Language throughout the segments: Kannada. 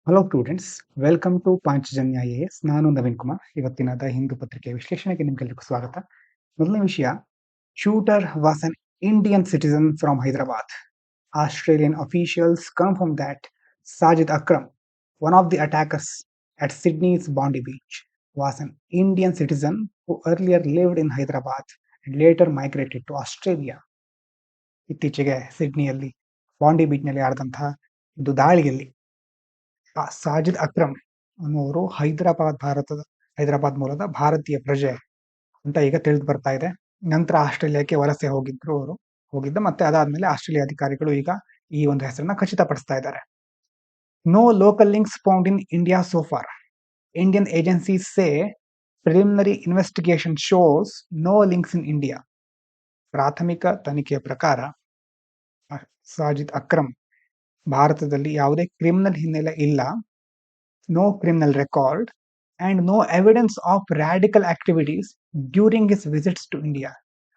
Hello students, welcome to Panchajanya IAS. ನಾನು ನವೀನ್ ಕುಮಾರ್. ಇವತ್ತಿನ ದ ಹಿಂದೂ ಪತ್ರಿಕೆ ವಿಶ್ಲೇಷಣೆಗೆ ನಿಮ್ಗೆಲ್ಲರಿಗೂ ಸ್ವಾಗತ. ಮೊದಲನೇ ವಿಷಯ, shooter was an Indian citizen from Hyderabad. Australian officials confirmed that Sajid Akram, one of the attackers at Sydney's Bondi Beach, was an Indian citizen who earlier lived in Hyderabad and later migrated to Australia. ಇತ್ತೀಚೆಗೆ ಸಿಡ್ನಿಯಲ್ಲಿ ಬಾಂಡಿ ಬೀಚ್ನಲ್ಲಿ ಆಡಿದಂತಹ ಒಂದು ದಾಳಿಯಲ್ಲಿ ಸಾಜಿದ್ ಅಕ್ರಮ್ ಅನ್ನುವರು ಹೈದರಾಬಾದ್ ಮೂಲದ ಭಾರತೀಯ ಪ್ರಜೆ ಅಂತ ಈಗ ತಿಳಿದು ಬರ್ತಾ ಇದೆ. ನಂತರ ಆಸ್ಟ್ರೇಲಿಯಾಕ್ಕೆ ವಲಸೆ ಹೋಗಿದ್ದ ಮತ್ತೆ ಅದಾದ್ಮೇಲೆ ಆಸ್ಟ್ರೇಲಿಯಾ ಅಧಿಕಾರಿಗಳು ಈಗ ಈ ಒಂದು ಹೆಸರನ್ನ ಖಚಿತಪಡಿಸ್ತಾ ಇದ್ದಾರೆ. No local links found in India so far. Indian agencies say preliminary investigation shows no links in India. ಪ್ರಾಥಮಿಕ ತನಿಖೆಯ ಪ್ರಕಾರ ಸಾಜಿದ್ ಅಕ್ರಮ್ ಭಾರತದಲ್ಲಿ ಯಾವುದೇ ಕ್ರಿಮಿನಲ್ ಹಿನ್ನೆಲೆ ಇಲ್ಲ, no criminal record and no evidence of radical activities during his visits to India.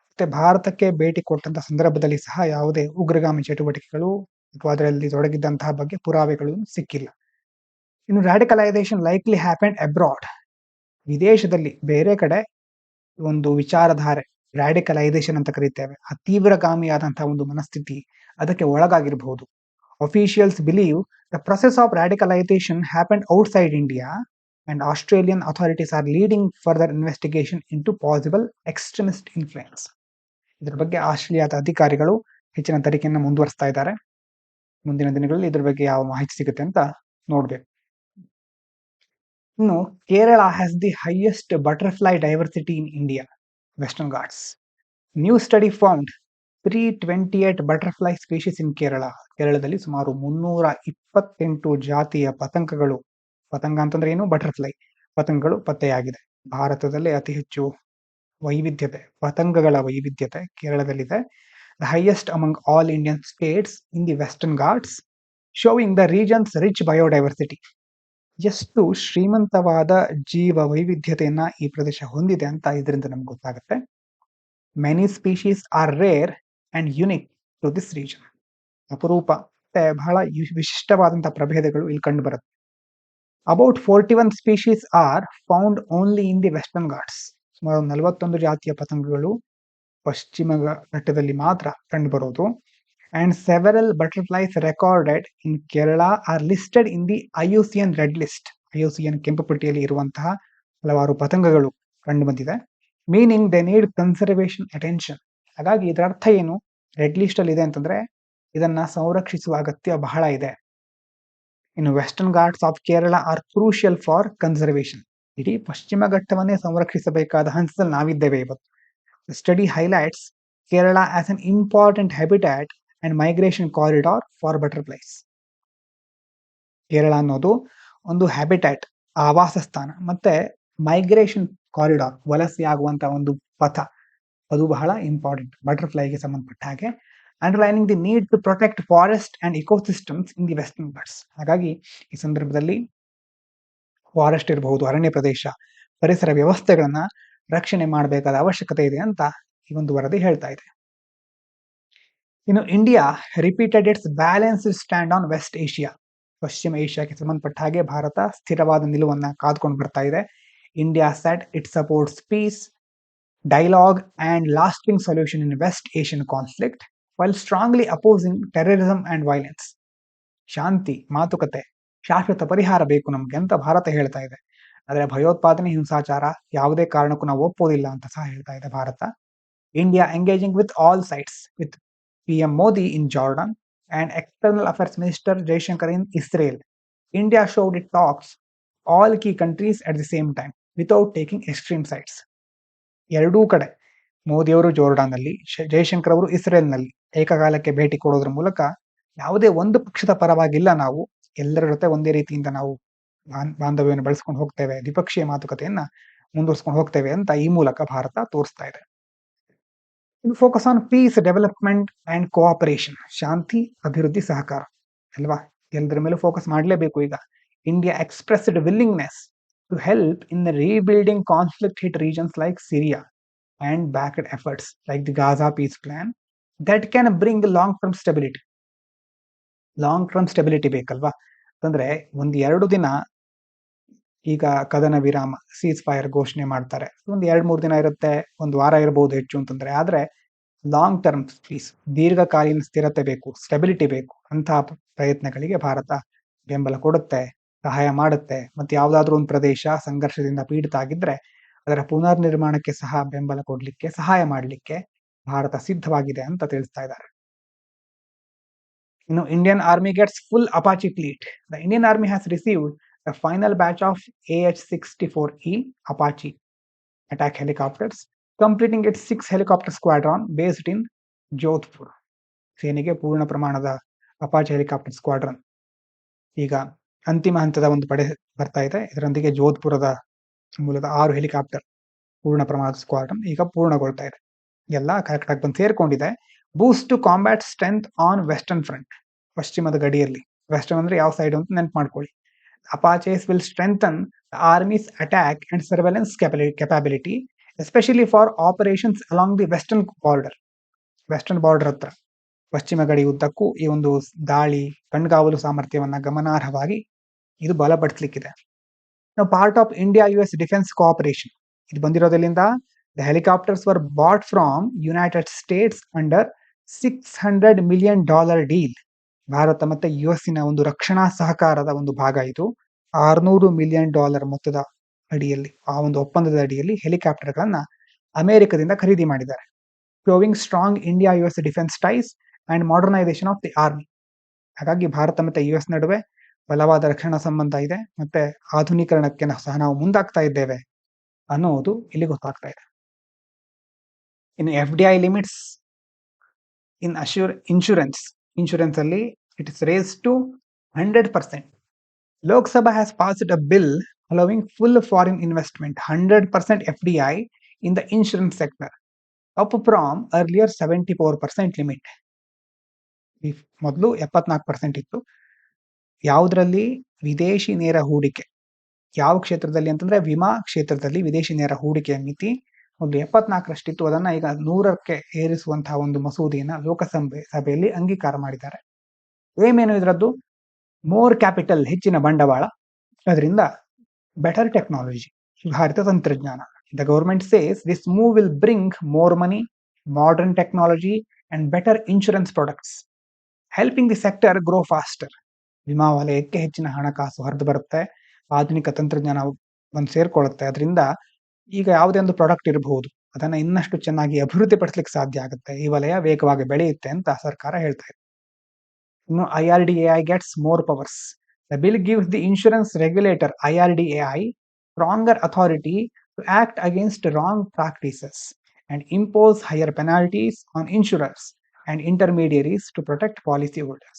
ಮತ್ತೆ ಭಾರತಕ್ಕೆ ಭೇಟಿ ಕೊಟ್ಟಂತಹ ಸಂದರ್ಭದಲ್ಲಿ ಸಹ ಯಾವುದೇ ಉಗ್ರಗಾಮಿ ಚಟುವಟಿಕೆಗಳು ಅಥವಾ ಅದರಲ್ಲಿ ತೊಡಗಿದ್ದಂತಹ ಬಗ್ಗೆ ಪುರಾವೆಗಳು ಸಿಕ್ಕಿಲ್ಲ. ಇನ್ನು ರಾಡಿಕಲೈಸೇಷನ್ ಲೈಕ್ಲಿ ಹ್ಯಾಪೆಂಡ್ ಅಬ್ರಾಡ್. ವಿದೇಶದಲ್ಲಿ ಬೇರೆ ಕಡೆ ಒಂದು ವಿಚಾರಧಾರೆ, ರಾಡಿಕಲೈಸೇಷನ್ ಅಂತ ಕರೀತೇವೆ, ಆ ತೀವ್ರಗಾಮಿಯಾದಂತಹ ಒಂದು ಮನಸ್ಥಿತಿ ಅದಕ್ಕೆ ಒಳಗಾಗಿರಬಹುದು. Officials believe the process of radicalization happened outside India and Australian authorities are leading further investigation into possible extremist influence. ಇದರ ಬಗ್ಗೆ ಆಸ್ಟ್ರೇಲಿಯಾದ ಅಧಿಕಾರಿಗಳು ಹೆಚ್ಚಿನ ತನಿಖೆಯನ್ನು ಮುಂದುವರಿಸ್ತಾ ಇದ್ದಾರೆ. ಮುಂದಿನ ದಿನಗಳಲ್ಲಿ ಇದರ ಬಗ್ಗೆ ಯಾವ ಮಾಹಿತಿ ಸಿಗುತ್ತೆ ಅಂತ ನೋಡ್ಬೇಕು. ಇನ್ನು Kerala has the highest butterfly diversity in India, Western Ghats. New study found 328 butterfly species in Kerala. ಕೇರಳದಲ್ಲಿ ಸುಮಾರು 328 ಜಾತಿಯ ಪತಂಗ ಅಂತಂದ್ರೆ ಏನು, ಬಟರ್ಫ್ಲೈ ಪತಂಗಗಳು ಪತ್ತೆಯಾಗಿದೆ. ಭಾರತದಲ್ಲಿ ಅತಿ ಹೆಚ್ಚು ಪತಂಗಗಳ ವೈವಿಧ್ಯತೆ ಕೇರಳದಲ್ಲಿದೆ. The highest among all Indian states in the Western Ghats, showing the region's rich biodiversity. ಎಷ್ಟು ಶ್ರೀಮಂತವಾದ ಜೀವ ವೈವಿಧ್ಯತೆಯನ್ನ ಈ ಪ್ರದೇಶ ಹೊಂದಿದೆ ಅಂತ ಇದರಿಂದ ನಮ್ಗೆ ಗೊತ್ತಾಗುತ್ತೆ. Many species are rare and unique to this region. ಅಪರೂಪ ಮತ್ತೆ ಬಹಳ ವಿಶಿಷ್ಟವಾದಂತಹ ಪ್ರಭೇದಗಳು ಇಲ್ಲಿ ಕಂಡು ಬರುತ್ತೆ. About 41 species are found only in the Western Ghats. ಸುಮಾರು 41 ಜಾತಿಯ ಪತಂಗಗಳು ಪಶ್ಚಿಮ ಘಟ್ಟದಲ್ಲಿ ಮಾತ್ರ ಕಂಡು ಬರೋದು. And several butterflies recorded in Kerala are listed in the IUCN red list. IUCN ಕೆಂಪು ಪಟ್ಟಿಯಲ್ಲಿ ಇರುವಂತಹ ಹಲವಾರು ಪತಂಗಗಳು ಕಂಡು ಬಂದಿದೆ. Meaning they need conservation attention. ಹಾಗಾಗಿ ಇದರ ಅರ್ಥ ಏನು, ರೆಡ್ ಲಿಸ್ಟ್ ಅಲ್ಲಿ ಇದೆ ಅಂತಂದ್ರೆ ಇದನ್ನ ಸಂರಕ್ಷಿಸುವ ಅಗತ್ಯ ಬಹಳ ಇದೆ. ಇನ್ನು Western Ghats of Kerala are crucial for conservation. ಇಡೀ ಪಶ್ಚಿಮ ಘಟ್ಟವನ್ನೇ ಸಂರಕ್ಷಿಸಬೇಕಾದ ಹಂತದಲ್ಲಿ ನಾವಿದ್ದೇವೆ ಇವತ್ತು. Study highlights Kerala as an important habitat and migration corridor for butterflies. Kerala ಅನ್ನೋದು ಒಂದು ಹ್ಯಾಬಿಟ್ಯಾಟ್, ಆವಾಸ ಸ್ಥಾನ, ಮತ್ತೆ ಮೈಗ್ರೇಷನ್ ಕಾರಿಡಾರ್, ವಲಸೆ ಆಗುವಂತಹ ಒಂದು ಪಥ, ಅದು ಬಹಳ ಇಂಪಾರ್ಟೆಂಟ್ ಬಟರ್ಫ್ಲೈಗೆ ಸಂಬಂಧಪಟ್ಟ ಹಾಗೆ. Underlining the need to protect forest and ecosystems in the Western Ghats. ಹಾಗಾಗಿ ಈ ಸಂದರ್ಭದಲ್ಲಿ ಫಾರೆಸ್ಟ್ ಇರಬಹುದು, ಅರಣ್ಯ ಪ್ರದೇಶ, ಪರಿಸರ ವ್ಯವಸ್ಥೆಗಳನ್ನ ರಕ್ಷಣೆ ಮಾಡಬೇಕಾದ ಅವಶ್ಯಕತೆ ಇದೆ ಅಂತ ಈ ಒಂದು ವರದಿ ಹೇಳ್ತಾ ಇದೆ. ಇನ್ನು India repeated its balanced stand on West Asia. ಪಶ್ಚಿಮ ಏಷ್ಯಾಕ್ಕೆ ಸಂಬಂಧಪಟ್ಟ ಹಾಗೆ ಭಾರತ ಸ್ಥಿರವಾದ ನಿಲುವನ್ನ ಕಾದ್ಕೊಂಡು ಬರ್ತಾ ಇದೆ. India said it supports peace, dialogue and lasting solution in West Asian conflict while strongly opposing terrorism and violence. ಶಾಂತಿ, ಮಾತುಕತೆ, ಶಾಶ್ವತ ಪರಿಹಾರ ಬೇಕು ನಮ್ಗೆ ಅಂತ ಭಾರತ ಹೇಳ್ತಾ ಇದೆ. ಆದರೆ ಭಯೋತ್ಪಾದನೆ, ಹಿಂಸಾಚಾರ ಯಾವುದೇ ಕಾರಣಕ್ಕೂ ನಾವು ಒಪ್ಪೋದಿಲ್ಲ ಅಂತ ಸಹ ಹೇಳ್ತಾ ಇದೆ Bharat. India engaging with all sides with PM Modi in Jordan and External Affairs Minister Jaishankar in Israel. India showed it talks all key countries at the same time without taking extreme sides. ಎರಡೂ ಕಡೆ ಮೋದಿಯವರು ಜೋರ್ಡಾನ್ನಲ್ಲಿ, ಜೈಶಂಕರ್ ಅವರು ಇಸ್ರೇಲ್ನಲ್ಲಿ ಏಕಕಾಲಕ್ಕೆ ಭೇಟಿ ಕೊಡೋದ್ರ ಮೂಲಕ ಯಾವುದೇ ಒಂದು ಪಕ್ಷದ ಪರವಾಗಿಲ್ಲ, ನಾವು ಎಲ್ಲರ ಜೊತೆ ಒಂದೇ ರೀತಿಯಿಂದ ನಾವು ಬಾಂಧವ್ಯವನ್ನು ಬೆಳೆಸ್ಕೊಂಡು ಹೋಗ್ತೇವೆ, ದ್ವಿಪಕ್ಷೀಯ ಮಾತುಕತೆಯನ್ನ ಮುಂದುವರ್ಸ್ಕೊಂಡು ಹೋಗ್ತೇವೆ ಅಂತ ಈ ಮೂಲಕ ಭಾರತ ತೋರಿಸ್ತಾ ಇದೆ. Focus on peace, development and cooperation. ಶಾಂತಿ, ಅಭಿವೃದ್ಧಿ, ಸಹಕಾರ ಅಲ್ವಾ, ಎಲ್ಲರ ಮೇಲೂ ಫೋಕಸ್ ಮಾಡಲೇಬೇಕು. ಈಗ India expressed willingness to help in the rebuilding conflict-hit regions like Syria and backed efforts like the Gaza peace plan that can bring long-term stability. Long-term stability ಬೇಕಲ್ವಾ, ಅಂತಂದ್ರೆ ಒಂದು 2 ದಿನ ಈಗ ಕದನ ವಿರಾಮ ಸೀಸ್ ಫೈರ್ ಘೋಷಣೆ ಮಾಡ್ತಾರೆ. ಒಂದು 2-3 ದಿನ ಇರುತ್ತೆ, ಒಂದು ವಾರ ಇರಬಹುದು ಹೆಚ್ಚು ಅಂತಂದ್ರೆ. ಆದ್ರೆ ಲಾಂಗ್ ಟರ್ಮ್ ಪೀಸ್, ದೀರ್ಘಕಾಲೀನ ಸ್ಥಿರತೆ ಬೇಕು, ಸ್ಟೆಬಿಲಿಟಿ ಬೇಕು. ಅಂತಹ ಪ್ರಯತ್ನಗಳಿಗೆ ಭಾರತ ಬೆಂಬಲ ಕೊಡುತ್ತೆ, ಸಹಾಯ ಮಾಡುತ್ತೆ. ಮತ್ತೆ ಯಾವ್ದಾದ್ರು ಒಂದು ಪ್ರದೇಶ ಸಂಘರ್ಷದಿಂದ ಪೀಡಿತ ಆಗಿದ್ರೆ ಅದರ ಪುನರ್ ನಿರ್ಮಾಣಕ್ಕೆ ಸಹ ಬೆಂಬಲ ಕೊಡ್ಲಿಕ್ಕೆ, ಸಹಾಯ ಮಾಡ್ಲಿಕ್ಕೆ ಭಾರತ ಸಿದ್ಧವಾಗಿದೆ ಅಂತ ತಿಳಿಸ್ತಾ ಇದ್ದಾರೆ. ಇನ್ನು Indian army gets full Apache fleet. The Indian army has received the final batch of AH-64E Apache attack helicopters, completing its 6 helicopter squadron based in Jodhpur. ಸೇನೆಗೆ ಪೂರ್ಣ ಪ್ರಮಾಣದ ಅಪಾಚೆ ಹೆಲಿಕಾಪ್ಟರ್ ಸ್ಕ್ವಾಡ್ರನ್ ಈಗ ಅಂತಿಮ ಹಂತದ ಒಂದು ಪಡೆ ಬರ್ತಾ ಇದೆ. ಇದರೊಂದಿಗೆ ಜೋಧ್ಪುರದ ಮೂಲದ 6 ಹೆಲಿಕಾಪ್ಟರ್ ಪೂರ್ಣ ಪ್ರಮಾಣದ ಸ್ಕ್ವಾಡ್ರನ್ ಈಗ ಪೂರ್ಣಗೊಳ್ತಾ ಇದೆ. ಎಲ್ಲ ಕರೆಕ್ಟ್ ಆಗಿ ಬಂದು ಸೇರ್ಕೊಂಡಿದೆ. Boost to combat strength on western front. ಪಶ್ಚಿಮದ ಗಡಿಯಲ್ಲಿ, ವೆಸ್ಟರ್ನ್ ಅಂದ್ರೆ ಯಾವ ಸೈಡ್ ಅಂತ ನೆನ್ಪು ಮಾಡ್ಕೊಳ್ಳಿ. Apaches will strengthen the Army's attack and surveillance capability, especially for operations along the western border. Western border ಹತ್ರ, ಪಶ್ಚಿಮ ಗಡಿ ಉದ್ದಕ್ಕೂ ಈ ಒಂದು ದಾಳಿ, ಕಣ್ಗಾವಲು ಸಾಮರ್ಥ್ಯವನ್ನ ಗಮನಾರ್ಹವಾಗಿ ಇದು ಬಲಪಡಿಸಲಿಕ್ಕಿದೆ. ನಾವು part of India US defence cooperation. ಇದು ಬಂದಿರೋದ್ರಿಂದ the helicopters were bought from United States under $600 million deal. ಭಾರತ ಮತ್ತೆ US ಒಂದು ರಕ್ಷಣಾ ಸಹಕಾರದ ಒಂದು ಭಾಗ ಇದು. $600 million ಮೊತ್ತದ ಅಡಿಯಲ್ಲಿ, ಆ ಒಂದು ಒಪ್ಪಂದದ ಅಡಿಯಲ್ಲಿ ಹೆಲಿಕಾಪ್ಟರ್ಗಳನ್ನ ಅಮೆರಿಕದಿಂದ ಖರೀದಿ ಮಾಡಿದ್ದಾರೆ. Showing strong India US defence ties and modernisation of the army. ಹಾಗಾಗಿ ಭಾರತ ಮತ್ತೆ US ನಡುವೆ ಬಲವಾದ ರಕ್ಷಣಾ ಸಂಬಂಧ ಇದೆ, ಮತ್ತೆ ಆಧುನೀಕರಣಕ್ಕೆ ಸಹ ನಾವು ಮುಂದಾಗ್ತಾ ಇದ್ದೇವೆ ಅನ್ನೋದು ಇಲ್ಲಿ ಗೊತ್ತಾಗ್ತಾ ಇದೆ. ಇನ್ನು FDI ಲಿಮಿಟ್ಸ್ ಇನ್ ಇನ್ಶೂರೆನ್ಸ್ ಅಲ್ಲಿ it is raised to 100%. Lok Sabha has passed a bill allowing full foreign investment, 100% FDI in the insurance sector, up from earlier 74% limit. ಮೊದಲು 74% ಇತ್ತು. ಯಾವುದರಲ್ಲಿ? ವಿದೇಶಿ ನೇರ ಹೂಡಿಕೆ. ಯಾವ ಕ್ಷೇತ್ರದಲ್ಲಿ ಅಂತಂದ್ರೆ ವಿಮಾ ಕ್ಷೇತ್ರದಲ್ಲಿ ವಿದೇಶಿ ನೇರ ಹೂಡಿಕೆಯ ಮಿತಿ ಒಂದು 74ರಷ್ಟಿತ್ತು. ಅದನ್ನ ಈಗ 100ಕ್ಕೆ ಏರಿಸುವಂತಹ ಒಂದು ಮಸೂದೆಯನ್ನ ಲೋಕಸಭೆಯಲ್ಲಿ ಅಂಗೀಕಾರ ಮಾಡಿದ್ದಾರೆ. ಏನೇನು ಇದರದ್ದು? ಮೋರ್ ಕ್ಯಾಪಿಟಲ್, ಹೆಚ್ಚಿನ ಬಂಡವಾಳ, ಅದರಿಂದ ಬೆಟರ್ ಟೆಕ್ನಾಲಜಿ, ಸುಧಾರಿತ ತಂತ್ರಜ್ಞಾನ. The government says this move will bring more money, modern technology and better insurance products, helping the sector grow faster. ವಿಮಾ ವಲಯಕ್ಕೆ ಹೆಚ್ಚಿನ ಹಣಕಾಸು ಹರಿದು ಬರುತ್ತೆ, ಆಧುನಿಕ ತಂತ್ರಜ್ಞಾನ ಬಂದು ಸೇರ್ಕೊಳ್ಳುತ್ತೆ. ಅದರಿಂದ ಈಗ ಯಾವುದೇ ಒಂದು ಪ್ರಾಡಕ್ಟ್ ಇರಬಹುದು, ಅದನ್ನ ಇನ್ನಷ್ಟು ಚೆನ್ನಾಗಿ ಅಭಿವೃದ್ಧಿ ಪಡಿಸ್ಲಿಕ್ಕೆ ಸಾಧ್ಯ ಆಗುತ್ತೆ, ಈ ವಲಯ ವೇಗವಾಗಿ ಬೆಳೆಯುತ್ತೆ ಅಂತ ಸರ್ಕಾರ ಹೇಳ್ತಾ ಇದೆ. ಇನ್ನು IRDAI gets more powers. The bill gives the insurance regulator IRDAI stronger authority to act against wrong practices and impose higher penalties on insurers and intermediaries to protect policyholders.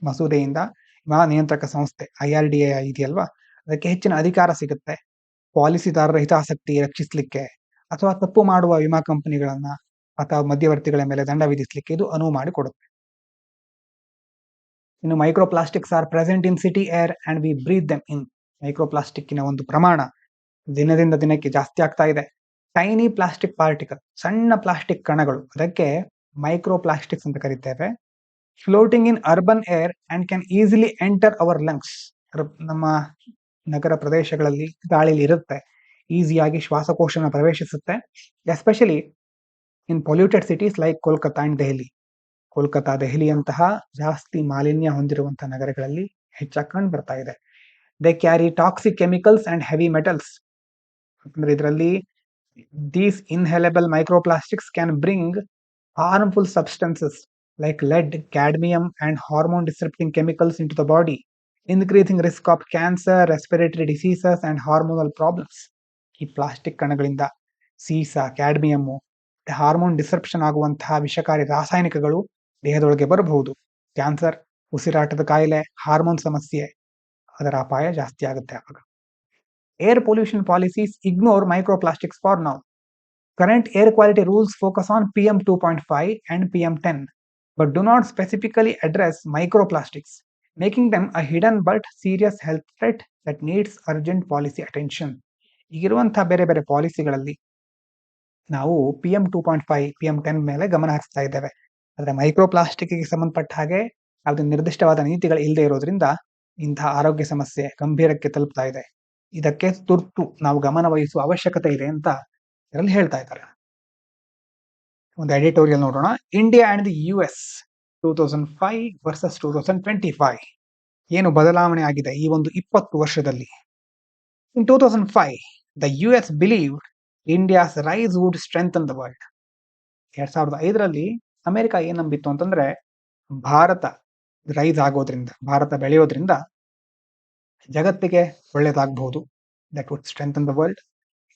ಮಸೂದೆಯಿಂದ ವಿಮಾ ನಿಯಂತ್ರಕ ಸಂಸ್ಥೆ IRDAI ಇದೆಯಲ್ವಾ, ಅದಕ್ಕೆ ಹೆಚ್ಚಿನ ಅಧಿಕಾರ ಸಿಗುತ್ತೆ. ಪಾಲಿಸಿದಾರರ ಹಿತಾಸಕ್ತಿ ರಕ್ಷಿಸಲಿಕ್ಕೆ ಅಥವಾ ತಪ್ಪು ಮಾಡುವ ವಿಮಾ ಕಂಪನಿಗಳನ್ನ ಅಥವಾ ಮಧ್ಯವರ್ತಿಗಳ ಮೇಲೆ ದಂಡ ವಿಧಿಸಲಿಕ್ಕೆ ಇದು ಅನುವು ಮಾಡಿಕೊಡುತ್ತೆ. ಇನ್ನು microplastics are present in city air and we breathe them in. ಮೈಕ್ರೋಪ್ಲಾಸ್ಟಿಕ್ಕಿನ ಒಂದು ಪ್ರಮಾಣ ದಿನದಿಂದ ದಿನಕ್ಕೆ ಜಾಸ್ತಿ ಆಗ್ತಾ ಇದೆ. ಟೈನಿ ಪ್ಲಾಸ್ಟಿಕ್ ಪಾರ್ಟಿಕಲ್, ಸಣ್ಣ ಪ್ಲಾಸ್ಟಿಕ್ ಕಣಗಳು, ಅದಕ್ಕೆ ಮೈಕ್ರೋಪ್ಲಾಸ್ಟಿಕ್ಸ್ ಅಂತ ಕರೀತೇವೆ. Floating in urban air and can easily enter our lungs. ನಮ್ಮ ನಗರ ಪ್ರದೇಶಗಳಲ್ಲಿ ಗಾಳಿಲಿ ಇರುತ್ತೆ, ಈಸಿಯಾಗಿ ಶ್ವಾಸಕೋಶನ ಪ್ರವೇಶಿಸುತ್ತೆ. Especially in polluted cities like Kolkata and Delhi. Kolkata, ದೆಹಲಿಯಂತಹ ಜಾಸ್ತಿ ಮಾಲಿನ್ಯ ಹೊಂದಿರುವಂತಹ ನಗರಗಳಲ್ಲಿ ಹೆಚ್ಚಾಗಿ ಕಂಡು ಬರ್ತಾ ಇದೆ. They carry toxic chemicals and heavy metals. ಅಂದ್ರೆ ಇದರಲ್ಲಿ these inhalable microplastics can bring harmful substances like lead, cadmium and hormone disrupting chemicals into the body, increasing risk of cancer, respiratory diseases and hormonal problems. ಈ ಪ್ಲಾಸ್ಟಿಕ್ ಕಣಗಳಿಂದ ಸೀಸ, ಕ್ಯಾಡ್ಮಿಯಮ್ಮು, ಹಾರ್ಮೋನ್ ಡಿಸ್ರಪ್ಷನ್ ಆಗುವಂತಹ ವಿಷಕಾರಿ ರಾಸಾಯನಿಕಗಳು ದೇಹದೊಳಗೆ ಬರಬಹುದು. ಕ್ಯಾನ್ಸರ್, ಉಸಿರಾಟದ ಕಾಯಿಲೆ, ಹಾರ್ಮೋನ್ ಸಮಸ್ಯೆ, ಅದರ ಅಪಾಯ ಜಾಸ್ತಿ ಆಗುತ್ತೆ ಆವಾಗ. Air pollution policies ignore microplastics for now. Current air quality rules focus on PM 2.5 and PM 10 but do not specifically address microplastics, making them a hidden but serious health threat that needs urgent policy attention. ಈಗಿರುವಂತಹ ಬೇರೆ ಬೇರೆ ಪಾಲಿಸಿಗಳಲ್ಲಿ ನಾವು PM 2.5, PM 10 ಮೇಲೆ ಗಮನ ಹರಿಸ್ತಾ ಇದ್ದೇವೆ. ಆದರೆ ಮೈಕ್ರೋಪ್ಲಾಸ್ಟಿಕ್ಗೆ ಸಂಬಂಧಪಟ್ಟ ಹಾಗೆ ಯಾವುದೇ ನಿರ್ದಿಷ್ಟವಾದ ನೀತಿಗಳು ಇಲ್ಲದೆ ಇರೋದ್ರಿಂದ ಇಂತಹ ಆರೋಗ್ಯ ಸಮಸ್ಯೆ ಗಂಭೀರಕ್ಕೆ ತಲುಪ್ತಾ ಇದೆ. ಇದಕ್ಕೆ ತುರ್ತು ನಾವು ಗಮನ ವಹಿಸುವ ಅವಶ್ಯಕತೆ ಇದೆ ಅಂತ ಇದರಲ್ಲಿ ಹೇಳ್ತಾ ಇದ್ದಾರೆ. ಒಂದು ಎಡಿಟೋರಿಯಲ್ ನೋಡೋಣ. India and the US 2005 versus 2025 ಏನು ಬದಲಾವಣೆ ಆಗಿದೆ ಈ ಒಂದು 20 ವರ್ಷದಲ್ಲಿ. In 2005 the US believed India's rise would strengthen the world. 2005ರಲ್ಲಿ ಅಮೆರಿಕ ಏನ್ ನಂಬಿತ್ತು ಅಂತಂದ್ರೆ ಭಾರತ ರೈಸ್ ಆಗೋದ್ರಿಂದ, ಭಾರತ ಬೆಳೆಯೋದ್ರಿಂದ ಜಗತ್ತಿಗೆ ಒಳ್ಳೇದಾಗಬಹುದು. That would strengthen the world.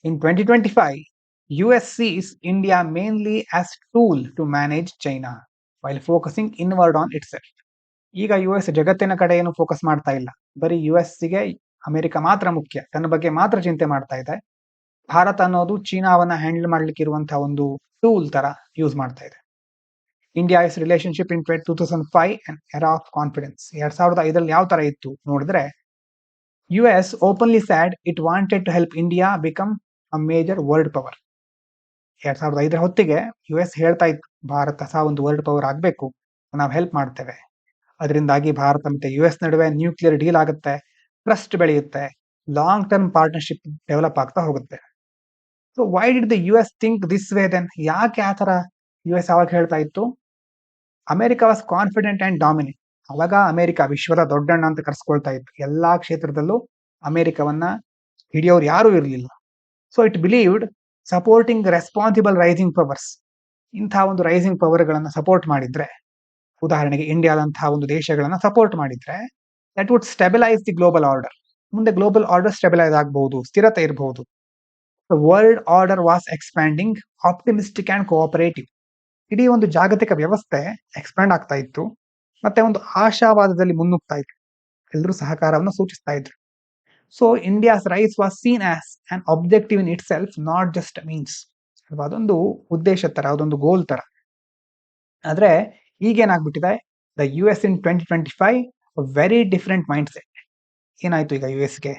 In 2025 US sees India mainly as tool to manage China while focusing inward on itself. ಈಗ US ಜಗತ್ತಿನ ಕಡೆ ಏನು ಫೋಕಸ್ ಮಾಡ್ತಾ ಇಲ್ಲ, ಬರೀ ಗೆ ಅಮೆರಿಕ ಮಾತ್ರ ಮುಖ್ಯ, ತನ್ನ ಬಗ್ಗೆ ಮಾತ್ರ ಚಿಂತೆ ಮಾಡ್ತಾ ಇದೆ. ಭಾರತ ಅನ್ನೋದು ಚೀನಾವನ್ನ ಹ್ಯಾಂಡಲ್ ಮಾಡ್ಲಿಕ್ಕೆ ಇರುವಂತಹ ಒಂದು ಟೂಲ್ ತರ ಯೂಸ್ ಮಾಡ್ತಾ ಇದೆ. India is relationship in 2005 an era of confidence. 2005ರಲ್ಲಿ ಯಾವ ತರ ಇತ್ತು ನೋಡಿದ್ರೆ, US openly said it wanted to help India become a major world power. 2005ರ ಹೊತ್ತಿಗೆ US ಹೇಳ್ತಾ ಇತ್ತು ಭಾರತ ಸಹ ಒಂದು ವರ್ಲ್ಡ್ ಪವರ್ ಆಗಬೇಕು, ನಾವು ಹೆಲ್ಪ್ ಮಾಡ್ತೇವೆ. ಅದರಿಂದಾಗಿ ಭಾರತ ಮತ್ತೆ US ನಡುವೆ ನ್ಯೂಕ್ಲಿಯರ್ ಡೀಲ್ ಆಗುತ್ತೆ, ಟ್ರಸ್ಟ್ ಬೆಳೆಯುತ್ತೆ, ಲಾಂಗ್ ಟರ್ಮ್ ಪಾರ್ಟ್ನರ್ಶಿಪ್ ಡೆವಲಪ್ ಆಗ್ತಾ ಹೋಗುತ್ತೆ. So why did the US think this way then? ಯಾಕೆ ಆ ತರ US ಅವಾಗ ಹೇಳ್ತಾ ಇತ್ತು? America was confident and dominant. ಅವಾಗ ಅಮೆರಿಕ ವಿಶ್ವದ ದೊಡ್ಡಣ್ಣ ಅಂತ ಕರೆಸ್ಕೊಳ್ತಾ ಇತ್ತು. ಎಲ್ಲಾ ಕ್ಷೇತ್ರದಲ್ಲೂ ಅಮೆರಿಕವನ್ನ ಹಿಡಿಯೋರು ಯಾರೂ ಇರಲಿಲ್ಲ. So it believed supporting responsible rising powers. ಇಂತಹ ಒಂದು ರೈಸಿಂಗ್ ಪವರ್ ಗಳನ್ನ ಸಪೋರ್ಟ್ ಮಾಡಿದ್ರೆ, ಉದಾಹರಣೆಗೆ ಇಂಡಿಯಾದಂತಹ ಒಂದು ದೇಶಗಳನ್ನ ಸಪೋರ್ಟ್ ಮಾಡಿದ್ರೆ, that would stabilise the global order. ಮುಂದೆ ಗ್ಲೋಬಲ್ ಆರ್ಡರ್ ಸ್ಟೆಬಿಲೈಸ್ ಆಗಬಹುದು, ಸ್ಥಿರತೆ ಇರಬಹುದು. World order was expanding, optimistic and cooperative. ಇಡೀ ಒಂದು ಜಾಗತಿಕ ವ್ಯವಸ್ಥೆ ಎಕ್ಸ್ಪ್ಯಾಂಡ್ ಆಗ್ತಾ ಇತ್ತು, ಮತ್ತೆ ಒಂದು ಆಶಾವಾದದಲ್ಲಿ ಮುನ್ನುಗ್ತಾ ಇತ್ತು. ಎಲ್ಲರೂ ಸಹಕಾರವನ್ನು ಸೂಚಿಸ್ತಾ ಇದ್ರು. So India's rice was scene as an objective in it self, not just means. ಅದೊಂದು ಉದ್ದೇಶ ತರ, ಅದೊಂದು ಗೋಲ್ ತರ. ಆದ್ರೆ ಈಗೇನಾಗ್ಬಿಟ್ಟಿದೆ, the US in 2025 very different mind set. ಏನಾಯ್ತು ಈಗ ಗೆ?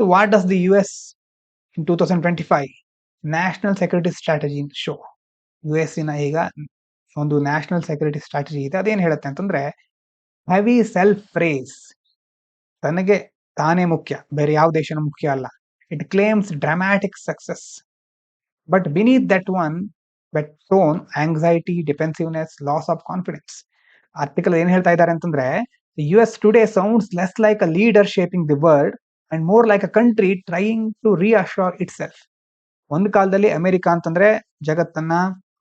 So what does the US in 2025 national security strategy show? US ಈಗ ಒಂದು ನ್ಯಾಷನಲ್ ಸೆಕ್ಯೂರಿಟಿ ಸ್ಟ್ರಾಟಜಿ ಇದೆ. ಅದೇನ್ ಹೇಳುತ್ತೆ ಅಂತಂದ್ರೆ, ಹೆವಿ ಸೆಲ್ಫ್ ಪ್ರೇಸ್. ತನಗೆ ತಾನೇ ಮುಖ್ಯ, ಬೇರೆ ಯಾವ ದೇಶನೂ ಮುಖ್ಯ ಅಲ್ಲ. It claims dramatic success, but beneath that one tone anxiety, defensiveness, loss of confidence. Article ಏನ್ ಹೇಳ್ತಾ ಇದ್ದಾರೆ ಅಂತಂದ್ರೆ, US today sounds less like a leader shaping the world and more like a country trying to reassure ಇಟ್ ಸೆಲ್ಫ್. ಒಂದು ಕಾಲದಲ್ಲಿ ಅಮೆರಿಕ ಅಂತಂದ್ರೆ ಜಗತ್ತನ್ನ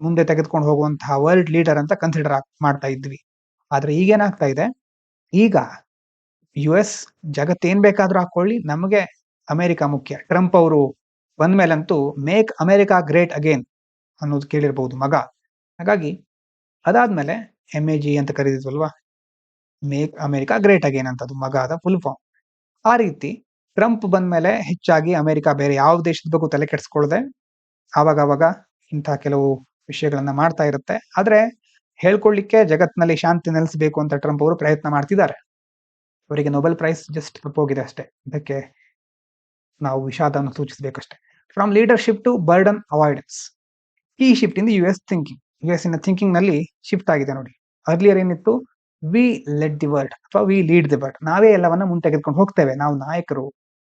ಮುಂದೆ ತೆಗೆದುಕೊಂಡು ಹೋಗುವಂತಹ ವರ್ಲ್ಡ್ ಲೀಡರ್ ಅಂತ ಕನ್ಸಿಡರ್ ಮಾಡ್ತಾ ಇದ್ವಿ. ಆದ್ರೆ ಈಗೇನಾಗ್ತಾ ಇದೆ, ಈಗ US ಜಗತ್ತೇನ್ ಬೇಕಾದ್ರೂ ಹಾಕೊಳ್ಳಿ, ನಮಗೆ ಅಮೆರಿಕ ಮುಖ್ಯ. ಟ್ರಂಪ್ ಅವರು ಬಂದ್ಮೇಲಂತೂ ಮೇಕ್ ಅಮೆರಿಕಾ ಗ್ರೇಟ್ ಅಗೇನ್ ಅನ್ನೋದು ಕೇಳಿರ್ಬಹುದು, ಮಗ. ಹಾಗಾಗಿ ಅದಾದ್ಮೇಲೆ MAG ಅಂತ ಕರೀತಿದ್ವಲ್ವಾ, ಮೇಕ್ ಅಮೆರಿಕಾ ಗ್ರೇಟ್ ಅಗೇನ್ ಅಂತ, ಅದು ಮಗ ಅದ ಫುಲ್ ಫಾರ್ಮ್. ಆ ರೀತಿ ಟ್ರಂಪ್ ಬಂದ್ಮೇಲೆ ಹೆಚ್ಚಾಗಿ ಅಮೆರಿಕ ಬೇರೆ ಯಾವ ದೇಶದ ಬಗ್ಗೆ ತಲೆ ಕೆಡಿಸ್ಕೊಳ್ಳದೆ ಆವಾಗ ಇಂತಹ ಕೆಲವು ವಿಷಯಗಳನ್ನ ಮಾಡ್ತಾ ಇರುತ್ತೆ. ಆದ್ರೆ ಹೇಳ್ಕೊಳ್ಳಿಕ್ಕೆ ಜಗತ್ತಿನಲ್ಲಿ ಶಾಂತಿ ನೆಲೆಸಬೇಕು ಅಂತ ಟ್ರಂಪ್ ಅವರು ಪ್ರಯತ್ನ ಮಾಡ್ತಿದ್ದಾರೆ. ಅವರಿಗೆ ನೊಬೆಲ್ ಪ್ರೈಸ್ ಜಸ್ಟ್ ತಪ್ಪೋಗಿದೆ ಅಷ್ಟೇ, ಇದಕ್ಕೆ ನಾವು ವಿಷಾದವನ್ನು ಸೂಚಿಸಬೇಕಷ್ಟೇ. From leadership to burden avoidance, key shift in the US thinking. US thinking ನಲ್ಲಿ ಶಿಫ್ಟ್ ಆಗಿದೆ ನೋಡಿ. ಅರ್ಲಿಯರ್ ಏನಿತ್ತು, ವಿ ಲೆಟ್ ದಿ ವರ್ಲ್ಡ್ ಅಥವಾ ವಿ ಲೀಡ್ ದಿ ವರ್ಲ್ಡ್, ನಾವೇ ಎಲ್ಲವನ್ನ ಮುಂದೆ ತೆಗೆದುಕೊಂಡು ಹೋಗ್ತೇವೆ, ನಾವು ನಾಯಕರು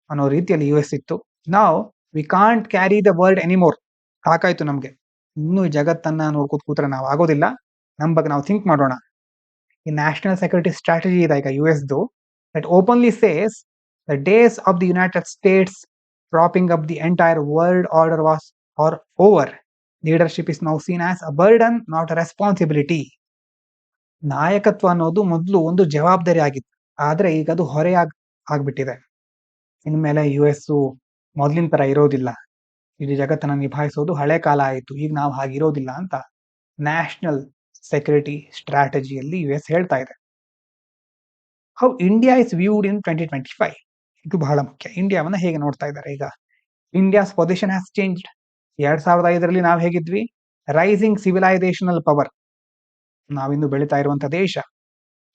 ಅನ್ನೋ ರೀತಿಯಲ್ಲಿ US ಇತ್ತು. ನಾವು we can't carry the world anymore. ಸಾಕಾಯ್ತು ನಮ್ಗೆ, ಇನ್ನು ಜಗತ್ತನ್ನ ನೋಡ್ಕೋತ ಕೂತ್ರೆ ನಾವು ಆಗೋದಿಲ್ಲ, ನಮ್ ಬಗ್ಗೆ ನಾವು ಥಿಂಕ್ ಮಾಡೋಣ. ಈ ನ್ಯಾಷನಲ್ ಸೆಕ್ಯೂರಿಟಿ ಸ್ಟ್ರಾಟಜಿ ಇದೆ ಈಗ USದು, that openly says the days of the United States propping up the entire world order was over. Leadership is now seen as a burden, not a responsibility. ನಾಯಕತ್ವ ಅನ್ನೋದು ಮೊದಲು ಒಂದು ಜವಾಬ್ದಾರಿ ಆಗಿತ್ತು, ಆದ್ರೆ ಈಗ ಅದು ಹೊರೆ ಆಗ್ಬಿಟ್ಟಿದೆ. ಇನ್ಮೇಲೆ US ಮೊದಲಿನ ತರ ಇರೋದಿಲ್ಲ, ಇಡೀ ಜಗತ್ತನ್ನ ನಿಭಾಯಿಸೋದು ಹಳೆ ಕಾಲ ಆಯಿತು, ಈಗ ನಾವು ಹಾಗಿರೋದಿಲ್ಲ ಅಂತ ನ್ಯಾಷನಲ್ ಸೆಕ್ಯೂರಿಟಿ ಸ್ಟ್ರಾಟಜಿಯಲ್ಲಿ US ಹೇಳ್ತಾ ಇದೆ. How India is viewed in 2025, ಇದು ಬಹಳ ಮುಖ್ಯ. ಇಂಡಿಯಾವನ್ನ ಹೇಗೆ ನೋಡ್ತಾ ಇದ್ದಾರೆ ಈಗ? India's position has changed. 2005ರಲ್ಲಿ ನಾವು ಹೇಗಿದ್ವಿ? ರೈಸಿಂಗ್ ಸಿವಿಲೈಸೇಷನಲ್ ಪವರ್, ನಾವಿಂದು ಬೆಳೀತಾ ಇರುವಂತಹ ದೇಶ,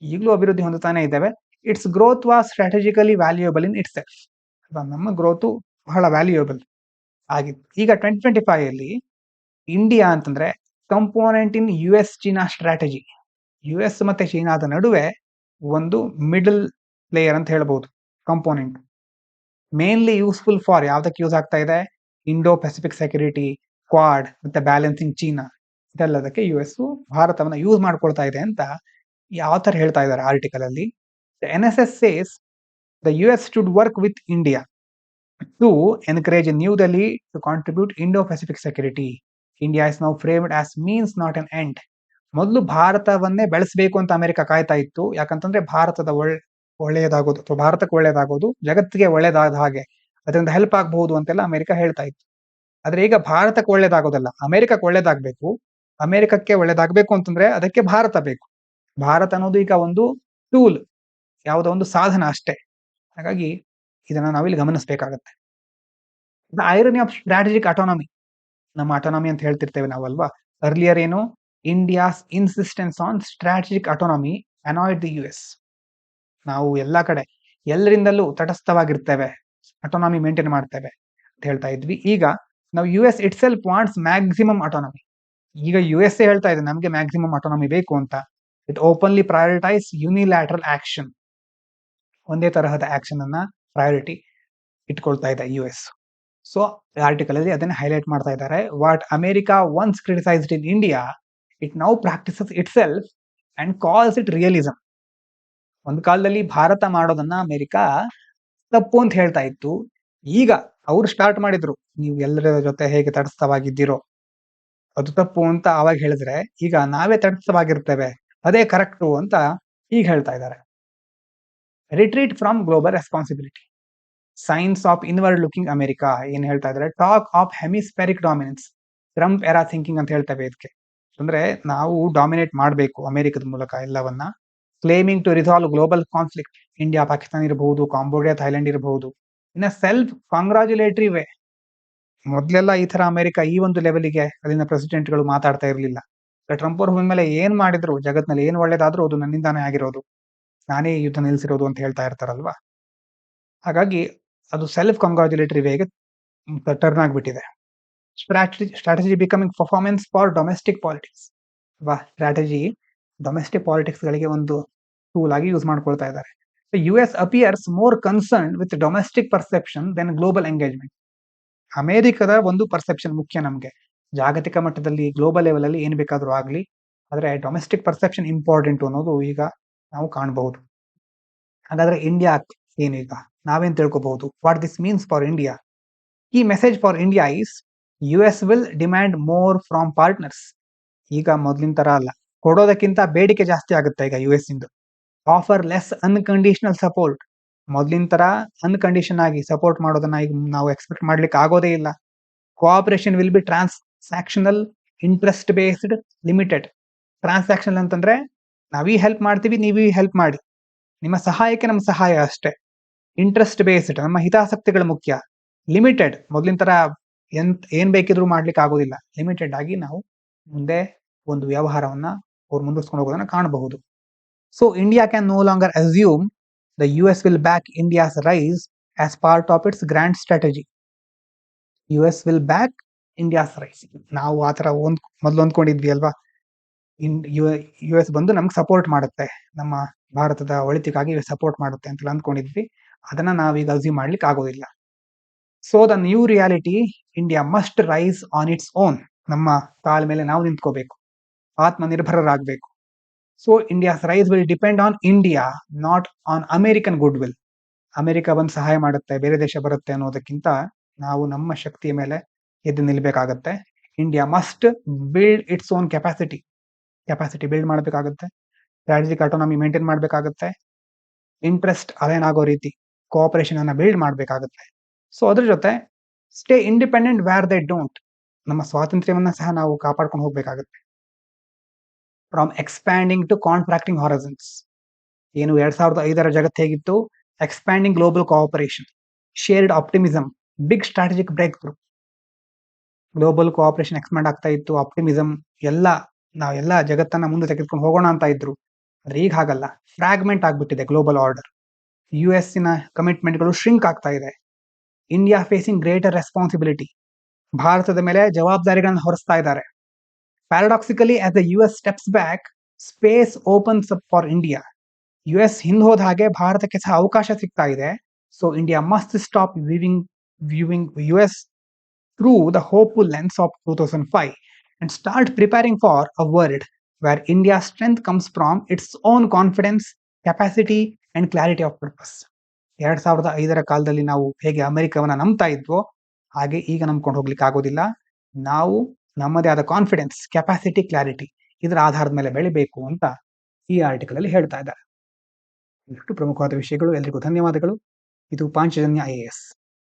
ಈಗಲೂ ಅಭಿವೃದ್ಧಿ ಹೊಂದುತ್ತಾನೆ ಇದ್ದೇವೆ. It's growth was strategically valuable in it self. ನಮ್ಮ ಗ್ರೋತು ಬಹಳ ವ್ಯಾಲ್ಯೂಯಬಲ್ ಆಗಿತ್ತು. ಈಗ 2025 ಅಲ್ಲಿ ಇಂಡಿಯಾ ಅಂತಂದ್ರೆ ಕಂಪೋನೆಂಟ್ ಇನ್ US ಚೀನಾ ಸ್ಟ್ರಾಟಜಿ. US ಮತ್ತೆ ಚೀನಾದ ನಡುವೆ ಒಂದು ಮಿಡಲ್ ಪ್ಲೇಯರ್ ಅಂತ ಹೇಳ್ಬೋದು, ಕಂಪೋನೆಂಟ್. ಮೇನ್ಲಿ ಯೂಸ್ಫುಲ್ ಫಾರ್ ಯಾವ್ದಕ್ಕೆ ಯೂಸ್ ಆಗ್ತಾ ಇದೆ? ಇಂಡೋ ಪೆಸಿಫಿಕ್ ಸೆಕ್ಯೂರಿಟಿ, ಕ್ವಾಡ್ ಮತ್ತೆ ಬ್ಯಾಲೆನ್ಸಿಂಗ್ ಚೀನಾ, ಇದೆಲ್ಲದಕ್ಕೆ US ಭಾರತವನ್ನ ಯೂಸ್ ಮಾಡ್ಕೊಳ್ತಾ ಇದೆ ಅಂತ ಈ ಆಥರ್ ಹೇಳ್ತಾ ಇದ್ದಾರೆ ಆರ್ಟಿಕಲ್ ಅಲ್ಲಿ. NSS says the US should work with India to encourage New Delhi to contribute Indo Pacific security. India is now framed as means not an end. ಮೊದಲು ಭಾರತವನ್ನೇ ಬೆಳೆಸಬೇಕು ಅಂತ ಅಮೆರಿಕ ಕಾಯ್ತಾ ಇತ್ತು. ಯಾಕಂತಂದ್ರೆ ಭಾರತದ ಒಳ್ಳೆಯದಾಗೋದು ಅಥವಾ ಭಾರತಕ್ಕೆ ಒಳ್ಳೆಯದಾಗೋದು ಜಗತ್ತಿಗೆ ಒಳ್ಳೆಯದಾದ ಹಾಗೆ, ಅದರಿಂದ ಹೆಲ್ಪ್ ಆಗಬಹುದು ಅಂತೆಲ್ಲ ಅಮೆರಿಕ ಹೇಳ್ತಾ ಇತ್ತು. ಆದ್ರೆ ಈಗ ಭಾರತಕ್ಕೆ ಒಳ್ಳೇದಾಗೋದಲ್ಲ, ಅಮೆರಿಕಕ್ಕೆ ಒಳ್ಳೇದಾಗ್ಬೇಕು. ಅಮೆರಿಕಕ್ಕೆ ಒಳ್ಳೇದಾಗ್ಬೇಕು ಅಂತಂದ್ರೆ ಅದಕ್ಕೆ ಭಾರತ ಬೇಕು. ಭಾರತ ಅನ್ನೋದು ಈಗ ಒಂದು ಟೂಲ್, ಯಾವುದೋ ಒಂದು ಸಾಧನ ಅಷ್ಟೇ. ಹಾಗಾಗಿ ಇದನ್ನ ನಾವಿಲ್ಲಿ ಗಮನಿಸಬೇಕಾಗತ್ತೆ. The irony of strategic autonomy, ನಮ್ಮ ಅಟಾನಮಿ ಅಂತ ಹೇಳ್ತಿರ್ತೇವೆ ನಾವಲ್ವಾ. ಅರ್ಲಿಯರ್ ಏನು, India's insistence on strategic autonomy annoyed the US. ನಾವು ಎಲ್ಲಾ ಕಡೆ ಎಲ್ಲರಿಂದಲೂ ತಟಸ್ಥವಾಗಿರ್ತೇವೆ, ಅಟಾನಮಿ ಮೇಂಟೈನ್ ಮಾಡ್ತೇವೆ ಅಂತ ಹೇಳ್ತಾ ಇದ್ವಿ. ಈಗ ನಾವು US it self wants maximum autonomy. ಈಗ USA ಹೇಳ್ತಾ ಇದೆ ನಮ್ಗೆ ಮ್ಯಾಕ್ಸಿಮಮ್ ಅಟಾನಮಿ ಬೇಕು ಅಂತ. It openly prioritise unilateral action, ಒಂದೇ ತರಹದ ಆಕ್ಷನ್ ಅನ್ನ ಪ್ರಯಾರಿಟಿ ಇಟ್ಕೊಳ್ತಾ ಇದೆ US. ಸೊ ಆರ್ಟಿಕಲ್ ಅಲ್ಲಿ ಅದನ್ನ ಹೈಲೈಟ್ ಮಾಡ್ತಾ ಇದ್ದಾರೆ. What America once criticised in India, it now practices it self and calls it realism. ಒಂದು ಕಾಲದಲ್ಲಿ ಭಾರತ ಮಾಡೋದನ್ನ ಅಮೆರಿಕ ತಪ್ಪು ಅಂತ ಹೇಳ್ತಾ ಇತ್ತು. ಈಗ ಅವ್ರು ಸ್ಟಾರ್ಟ್ ಮಾಡಿದ್ರು, ನೀವು ಎಲ್ಲರ ಜೊತೆ ಹೇಗೆ ತಟಸ್ಥವಾಗಿದ್ದೀರೋ ಅದು ತಪ್ಪು ಅಂತ ಅವಾಗ ಹೇಳಿದ್ರೆ, ಈಗ ನಾವೇ ತಟಸ್ಥವಾಗಿರ್ತೇವೆ, ಅದೇ ಕರೆಕ್ಟು ಅಂತ ಈಗ ಹೇಳ್ತಾ ಇದ್ದಾರೆ. Retreat from global responsibility, signs of inward looking America ಏನ್ ಹೇಳ್ತಾ ಇದ್ದಾರೆ? Talk of hemispheric dominance, Trump era thinking ಅಂತ ಹೇಳ್ತೇವೆ ಇದಕ್ಕೆ. ಅಂದ್ರೆ ನಾವು ಡಾಮಿನೇಟ್ ಮಾಡಬೇಕು ಅಮೆರಿಕದ ಮೂಲಕ ಎಲ್ಲವನ್ನ. Claiming to resolve global conflict, India Pakistan ಇರಬಹುದು, ಕಾಂಬೋಡಿಯಾ ಥೈಲ್ಯಾಂಡ್ ಇರಬಹುದು, ಇನ್ನ ಸೆಲ್ಫ್ ಕಾಂಗ್ರಾಚುಲೇಟರಿ ವೇ. ಮೊದ್ಲೆಲ್ಲ ಈ ತರ ಅಮೆರಿಕ ಈ ಒಂದು ಲೆವೆಲ್ಗೆ ಅಲ್ಲಿನ ಪ್ರೆಸಿಡೆಂಟ್ಗಳು ಮಾತಾಡ್ತಾ ಇರಲಿಲ್ಲ. ಟ್ರಂಪ್ ಅವ್ರ ಮೇಲೆ ಏನ್ ಮಾಡಿದ್ರು, ಜಗತ್ನಲ್ಲಿ ಏನ್ ಒಳ್ಳೇದಾದ್ರೂ ಅದು ನನ್ನಿಂದಾನೇ ಆಗಿರೋದು, ನಾನೇ ಯುದ್ಧ ನಿಲ್ಸಿರೋದು ಅಂತ ಹೇಳ್ತಾ ಇರ್ತಾರಲ್ವಾ. ಹಾಗಾಗಿ ಅದು ಸೆಲ್ಫ್ ಕಾಂಗ್ರಾಚುಲೇಟರಿ ವೇಗೆ ಟರ್ನ್ ಆಗ್ಬಿಟ್ಟಿದೆ. Strategy becoming performance for domestic politics. Strategy domestic politics ಗಳಿಗೆ ಒಂದು ಟೂಲ್ ಆಗಿ ಯೂಸ್ ಮಾಡ್ಕೊಳ್ತಾ ಇದ್ದಾರೆ. US appears more concern with domestic perception than global engagement. ಅಮೆರಿಕದ ಒಂದು ಪರ್ಸೆಪ್ಷನ್ ಮುಖ್ಯ ನಮ್ಗೆ, ಜಾಗತಿಕ ಮಟ್ಟದಲ್ಲಿ ಗ್ಲೋಬಲ್ ಲೆವೆಲ್ ಅಲ್ಲಿ ಏನ್ ಬೇಕಾದ್ರೂ ಆಗ್ಲಿ, ಆದ್ರೆ ಡೊಮೆಸ್ಟಿಕ್ ಪರ್ಸೆಪ್ಷನ್ ಇಂಪಾರ್ಟೆಂಟ್ ಅನ್ನೋದು ಈಗ ನಾವು ಕಾಣಬಹುದು. ಹಾಗಾದ್ರೆ ಇಂಡಿಯಾ ಏನೀಗ ನಾವೇನ್ ತಿಳ್ಕೋಬಹುದು? What this means for India? ಈ message for India is US will demand more from partners. ಈಗ ಮೊದ್ಲಿನ ತರ ಅಲ್ಲ, ಕೊಡೋದಕ್ಕಿಂತ ಬೇಡಿಕೆ ಜಾಸ್ತಿ ಆಗುತ್ತೆ ಈಗ US ಇಂದು. Offer less unconditional support. ಮೊದ್ಲಿನ ತರ ಅನ್ಕಂಡೀಷನ್ ಆಗಿ ಸಪೋರ್ಟ್ ಮಾಡೋದನ್ನ ಈಗ ನಾವು ಎಕ್ಸ್ಪೆಕ್ಟ್ ಮಾಡ್ಲಿಕ್ಕೆ ಆಗೋದೇ ಇಲ್ಲ. Cooperation will be transactional, interest based, limited. Transactional ಅಂತಂದ್ರೆ ನಾವೀ ಹೆಲ್ಪ್ ಮಾಡ್ತೀವಿ, ನೀವೀ ಹೆಲ್ಪ್ ಮಾಡಿ, ನಿಮ್ಮ ಸಹಾಯಕ್ಕೆ ನಮ್ಮ ಸಹಾಯ ಅಷ್ಟೇ. ಇಂಟ್ರೆಸ್ಟ್ ಬೇಸ್ಡ್, ನಮ್ಮ ಹಿತಾಸಕ್ತಿಗಳು ಮುಖ್ಯ. ಲಿಮಿಟೆಡ್, ಮೊದ್ಲಿನ ತರ ಏನ್ ಬೇಕಿದ್ರು ಮಾಡ್ಲಿಕ್ಕೆ ಆಗೋದಿಲ್ಲ. ಲಿಮಿಟೆಡ್ ಆಗಿ ನಾವು ಮುಂದೆ ಒಂದು ವ್ಯವಹಾರವನ್ನ ಅವ್ರು ಮುಂದುವರ್ಸ್ಕೊಂಡು ಹೋಗೋದನ್ನ ಕಾಣಬಹುದು. So India can no longer assume the US will back India's rise as part of its grand strategy. US will back India's rise. ನಾವು ಆತರ ಮೊದಲು ಅಂದ್ಕೊಂಡಿದ್ವಿ ಅಲ್ವಾ, US ಬಂದು ನಮ್ಗೆ ಸಪೋರ್ಟ್ ಮಾಡುತ್ತೆ, ನಮ್ಮ ಭಾರತದ ಒಳಿತಿಗಾಗಿ ಸಪೋರ್ಟ್ ಮಾಡುತ್ತೆ ಅಂತ ಅಂದ್ಕೊಂಡಿದ್ವಿ. ಅದನ್ನ ನಾವೀಗ ಅಸ್ಯೂಮ್ ಮಾಡ್ಲಿಕ್ಕೆ ಆಗೋದಿಲ್ಲ. So the new reality, India must rise on its own. ನಮ್ಮ ಕಾಲ ಮೇಲೆ ನಾವು ನಿಂತ್ಕೋಬೇಕು, ಆತ್ಮನಿರ್ಭರರಾಗಬೇಕು. So India's rise will depend on India, not on American good will. America ಬಂದು ಸಹಾಯ ಮಾಡುತ್ತೆ, ಬೇರೆ ದೇಶ ಬರುತ್ತೆ ಅನ್ನೋದಕ್ಕಿಂತ ನಾವು ನಮ್ಮ ಶಕ್ತಿಯ ಮೇಲೆ ಎದ್ದು ನಿಲ್ಬೇಕಾಗತ್ತೆ. India must build its own capacity build ಮಾಡಬೇಕಾಗುತ್ತೆ. ಸ್ಟ್ರಾಟಜಿಕ್ ಆಟೋನಮಿ ಮೇಂಟೈನ್ ಮಾಡಬೇಕಾಗುತ್ತೆ. ಇಂಟ್ರೆಸ್ಟ್ ಅಲೈನ್ ಆಗೋ ರೀತಿ ಕೋಆಪರೇಷನ್ ಅನ್ನ ಬಿಲ್ಡ್ ಮಾಡಬೇಕಾಗುತ್ತೆ. ಸೊ ಅದ್ರ ಜೊತೆ stay independent where they don't. ನಮ್ಮ ಸ್ವಾತಂತ್ರ್ಯವನ್ನ ಸಹ ನಾವು ಕಾಪಾಡ್ಕೊಂಡು ಹೋಗ್ಬೇಕಾಗುತ್ತೆ. From expanding to contracting horizons. ಏನು 2005 ಜಗತ್ತು ಹೇಗಿತ್ತು? Expanding global cooperation, shared optimism, big strategic breakthrough. Global cooperation expand ಆಗ್ತಾ ಇತ್ತು, ಆಪ್ಟಿಮಿಸಮ್, ನಾವೆಲ್ಲ ಜಗತ್ತನ್ನ ಮುಂದೆ ತೆಗೆದುಕೊಂಡು ಹೋಗೋಣ ಅಂತ ಇದ್ರು. ಆದ್ರೆ ಈಗ ಹಾಗಲ್ಲ, ಫ್ರಾಗ್ಮೆಂಟ್ ಆಗ್ಬಿಟ್ಟಿದೆ ಗ್ಲೋಬಲ್ ಆರ್ಡರ್. US ನ ಕಮಿಟ್ಮೆಂಟ್ಗಳು ಶ್ರಿಂಕ್ ಆಗ್ತಾ ಇದೆ. India facing greater responsibility. ಭಾರತದ ಮೇಲೆ ಜವಾಬ್ದಾರಿಗಳನ್ನು ಹೊರಿಸ್ತಾ ಇದ್ದಾರೆ. ಪ್ಯಾರಾಡಾಕ್ಸಿಕಲಿ, as the US steps back, space opens up for India. US ಹಿಂದೆ ಹೋದ ಹಾಗೆ ಭಾರತಕ್ಕೆ ಸಹ ಅವಕಾಶ ಸಿಗ್ತಾ ಇದೆ. So India must stop viewing US through the hopeful lens of 2005 and start preparing for a world where India's strength comes from its own confidence, capacity and clarity of purpose. 2005ರ ಕಾಲದಲ್ಲಿ ನಾವು ಹೇಗೆ ಅಮೆರಿಕವನ್ನ ನಂಬ್ತಾ ಇದ್ವೋ ಹಾಗೆ ಈಗ ನಂಬ್ಕೊಂಡು ಹೋಗ್ಲಿಕ್ಕೆ ಆಗೋದಿಲ್ಲ. ನಾವು ನಮ್ಮದೇ ಆದ ಕಾನ್ಫಿಡೆನ್ಸ್, ಕೆಪಾಸಿಟಿ, ಕ್ಲಾರಿಟಿ ಇದರ ಆಧಾರದ ಮೇಲೆ ಬೆಳಿಬೇಕು ಅಂತ ಈ ಆರ್ಟಿಕಲ್ ಅಲ್ಲಿ ಹೇಳ್ತಾ ಇದ್ದಾರೆ. ಇಷ್ಟು ಪ್ರಮುಖವಾದ ವಿಷಯಗಳು. ಎಲ್ರಿಗೂ ಧನ್ಯವಾದಗಳು. ಇದು ಪಾಂಚಜನ್ಯ IAS.